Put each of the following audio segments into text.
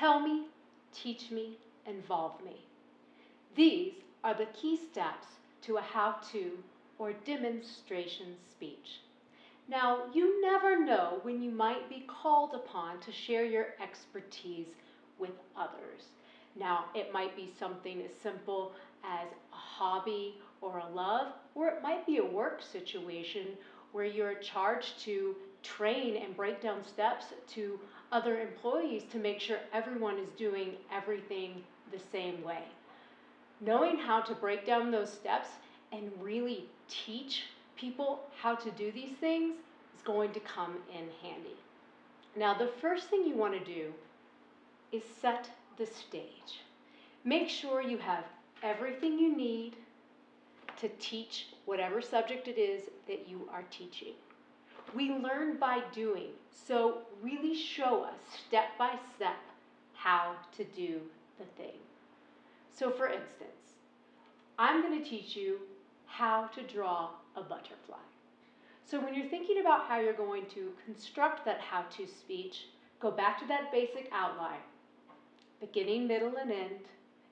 tell me, teach me, involve me. These are the key steps to a how-to or demonstration speech. Now, you never know when you might be called upon to share your expertise with others. Now, it might be something as simple as a hobby or a love, or it might be a work situation where you're charged to train and break down steps to other employees to make sure everyone is doing everything the same way. Knowing how to break down those steps and really teach people how to do these things is going to come in handy. Now, the first thing you want to do is set the stage. Make sure you have everything you need to teach whatever subject it is that you are teaching. We learn by doing, so really show us step by step how to do the thing. So for instance, I'm going to teach you how to draw a butterfly. So when you're thinking about how you're going to construct that how-to speech, go back to that basic outline. Beginning, middle, and end,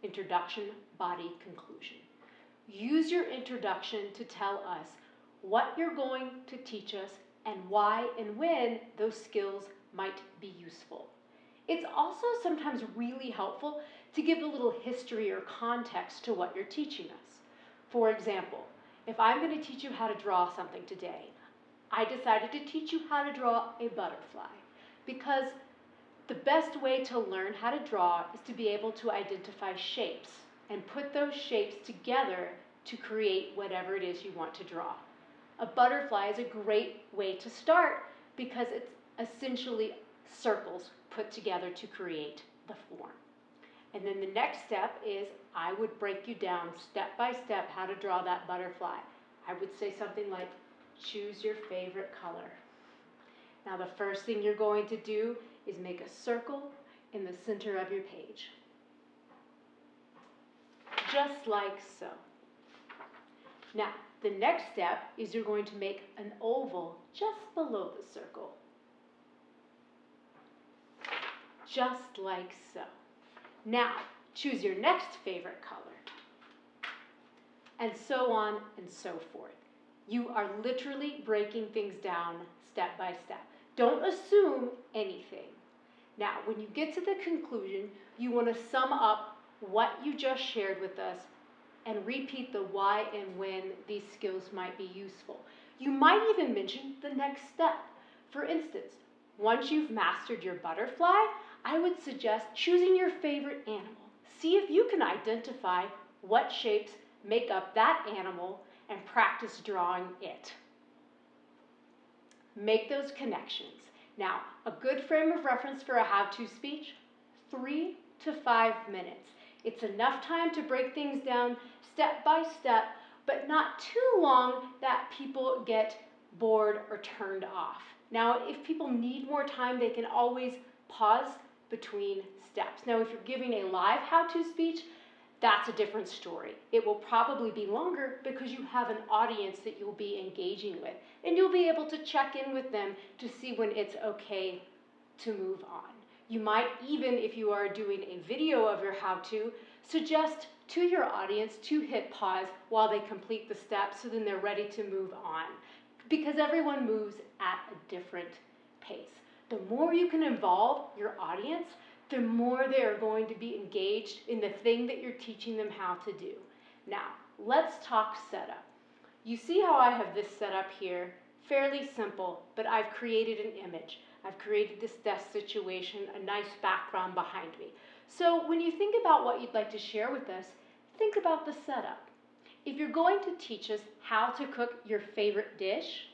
introduction, body, conclusion. Use your introduction to tell us what you're going to teach us and why and when those skills might be useful. It's also sometimes really helpful to give a little history or context to what you're teaching us. For example, if I'm going to teach you how to draw something today, I decided to teach you how to draw a butterfly because the best way to learn how to draw is to be able to identify shapes and put those shapes together to create whatever it is you want to draw. A butterfly is a great way to start because it's essentially circles put together to create the form. And then the next step is I would break you down step by step how to draw that butterfly. I would say something like, choose your favorite color. Now the first thing you're going to do is make a circle in the center of your page. Just like so. Now, the next step is you're going to make an oval just below the circle. Just like so. Now, choose your next favorite color. And so on and so forth. You are literally breaking things down step by step. Don't assume anything. Now, when you get to the conclusion, you want to sum up what you just shared with us and repeat the why and when these skills might be useful. You might even mention the next step. For instance, once you've mastered your butterfly, I would suggest choosing your favorite animal. See if you can identify what shapes make up that animal and practice drawing it. Make those connections. Now, a good frame of reference for a how-to speech, 3 to 5 minutes. It's enough time to break things down step by step, but not too long that people get bored or turned off. Now, if people need more time, they can always pause between steps. Now, if you're giving a live how-to speech, that's a different story. It will probably be longer because you have an audience that you'll be engaging with, and you'll be able to check in with them to see when it's okay to move on. You might even, if you are doing a video of your how-to, suggest to your audience to hit pause while they complete the steps so then they're ready to move on, because everyone moves at a different pace. The more you can involve your audience, the more they are going to be engaged in the thing that you're teaching them how to do. Now, let's talk setup. You see how I have this set up here? Fairly simple, but I've created an image. I've created this desk situation, a nice background behind me. So when you think about what you'd like to share with us, think about the setup. If you're going to teach us how to cook your favorite dish,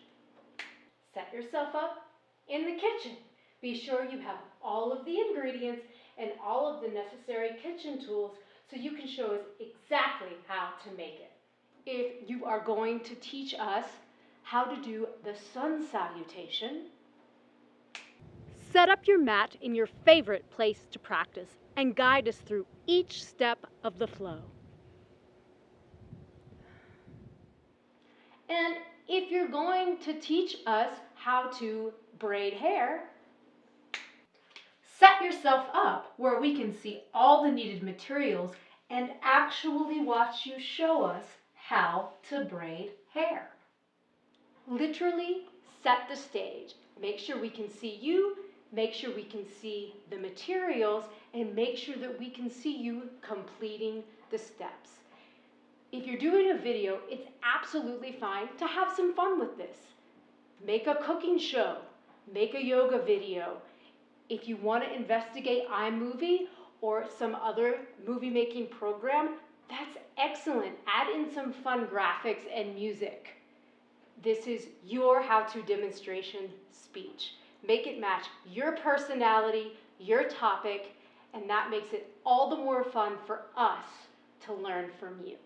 set yourself up in the kitchen. Be sure you have all of the ingredients and all of the necessary kitchen tools so you can show us exactly how to make it. If you are going to teach us how to do the sun salutation, set up your mat in your favorite place to practice and guide us through each step of the flow. And if you're going to teach us how to braid hair, set set yourself up where we can see all the needed materials and actually watch you show us how to braid hair. Literally set the stage. Make sure we can see you, make sure we can see the materials, and make sure that we can see you completing the steps. If you're doing a video, it's absolutely fine to have some fun with this. Make a cooking show, make a yoga video. If you want to investigate iMovie or some other movie making program, that's excellent. Add in some fun graphics and music. This is your how-to demonstration speech. Make it match your personality, your topic, and that makes it all the more fun for us to learn from you.